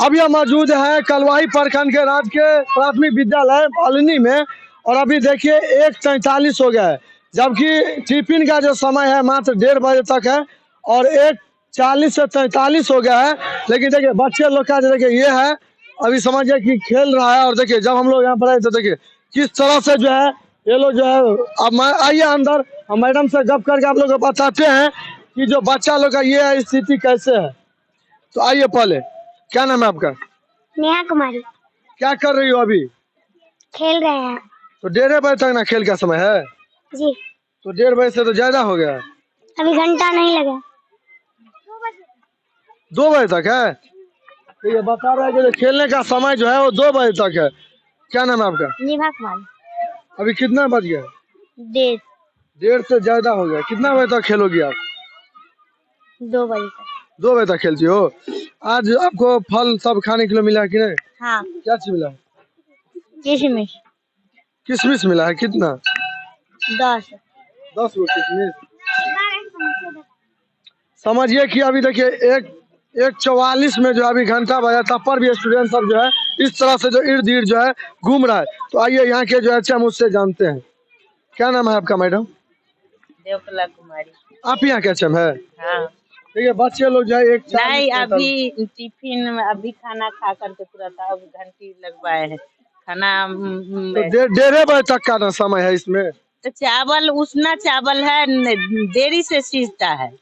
अभी हम मौजूद है कलवाही प्रखंड के राजकीय प्राथमिक विद्यालय पालनी में। और अभी देखिए 1:43 हो गया है, जबकि टिफिन का जो समय है मात्र 1:30 बजे तक है और 1:40 से 43 हो गया है। लेकिन देखिए बच्चे लोग का देखिए ये है, अभी समझिए कि खेल रहा है। और देखिए जब हम लोग यहाँ पर आए तो देखिए किस तरह से जो है ये लोग जो है, अब आइए अंदर, हम मैडम से गप करके आप लोग को बताते हैं कि जो बच्चा लोग का ये स्थिति कैसे है। तो आइए पहले, क्या नाम है आपका? नेहा कुमारी। क्या कर रही हो अभी? खेल रहे हैं। तो 1:30 बजे तक ना खेल का समय है जी। तो 1:30 बजे से तो ज्यादा हो गया। अभी घंटा नहीं लगा। 2 बजे तक है। तो ये बता रहा है कि जो खेलने का समय जो है वो 2 बजे तक है। क्या नाम है आपका? नेहा कुमारी। अभी कितना बज गया? 1:30। 1:30 से ज्यादा हो गया। कितना बजे तक खेलोगी आप? 2 बजे तक। 2 बजे तक खेलती हो। आज आपको फल सब खाने के लिए मिला है कि नहीं? हाँ। क्या चीज मिला? किशमिश। किशमिश मिला है। कितना? 10। 10 गो किशमिश। समझिए कि अभी देखिए 1:44 में जो अभी घंटा बजा, तब पर भी स्टूडेंट सब जो है इस तरह से जो इर्द गिर्द जो है घूम रहा है। तो आइए यहाँ के जो है हम उससे जानते हैं। क्या नाम है आपका मैडम? देवकला कुमारी। आप यहाँ के एचएम है? हाँ। देखिए बच्चे लोग जो है नहीं, अभी टिफिन में अभी खाना खा करके तुरंत अब घंटी लगवाए हैं खाना। तो 1:30 बजे तक का ना समय है इसमें। तो चावल उसना चावल है, देरी से सीजता है।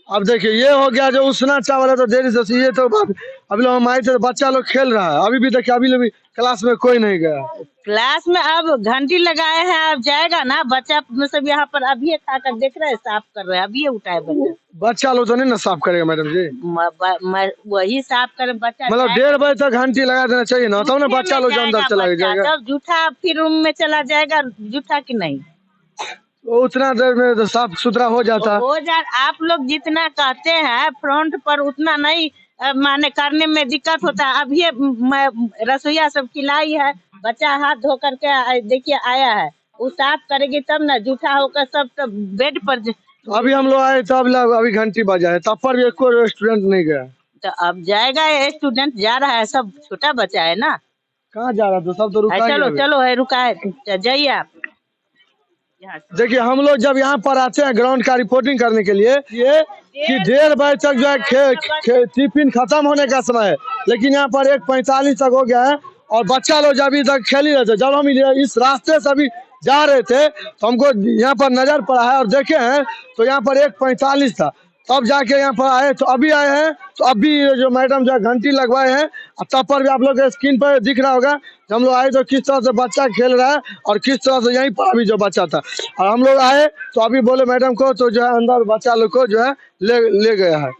अब देखिए ये हो गया जो उसना चावल है तो देरी से ये तो बात। अभी लोग हम आए थे तो बच्चा लोग खेल रहा है। अभी भी देखिए अभी भी क्लास में कोई नहीं गया। क्लास में अब घंटी लगाए हैं, अब जाएगा ना बच्चा सब यहाँ पर अभी खाकर देख रहे हैं, साफ कर रहे हैं, अभी उठाए बच्चा लोग तो नहीं ना साफ करेगा मैडम जी? वही साफ करे बच्चा। मतलब 1:30 बजे तक घंटी लगा देना चाहिए ना, तब ना बच्चा लोग अंदर चला जाएगा। तब जूठा फिर रूम में चला जाएगा, जूठा की नहीं तो उतना देर में तो साफ सुथरा हो जाता है। आप लोग जितना कहते हैं फ्रंट पर उतना नहीं माने करने में दिक्कत होता है। अभी रसोईया सब खिलाई है, बच्चा हाथ धो करके देखिए आया है, वो साफ करेगी तब ना, जूठा होकर सब तो बेड पर। अभी हम लोग आए तब अभी घंटी बजा है, तब पर भी कोई स्टूडेंट नहीं गया। तो अब जाएगा, स्टूडेंट जा रहा है, सब छोटा बच्चा है ना। कहाँ जा रहा था? सब तो रुका। चलो चलो है, रुका है, जाइए आप। देखिए हम लोग जब यहाँ पर आते हैं ग्राउंड का रिपोर्टिंग करने के लिए, ये कि 1:30 बजे तक जो है टिफिन खत्म होने का समय है, लेकिन यहाँ पर 1:45 तक हो गया है और बच्चा लोग अभी तक खेल ही रहे थे। जब हम इस रास्ते से अभी जा रहे थे तो हमको यहाँ पर नजर पड़ा है और देखे हैं तो यहाँ पर 1:45 था, तब जाके यहाँ पर आए। तो अभी आए हैं तो अभी जो मैडम जो घंटी लगवाए हैं, तब पर भी आप लोग के स्क्रीन पर दिख रहा होगा जब हम लोग आए तो किस तरह से बच्चा खेल रहा है और किस तरह से यहीं पर अभी जो बच्चा था। और हम लोग आए तो अभी बोले मैडम को तो जो है अंदर बच्चा लोग को जो है ले गया है।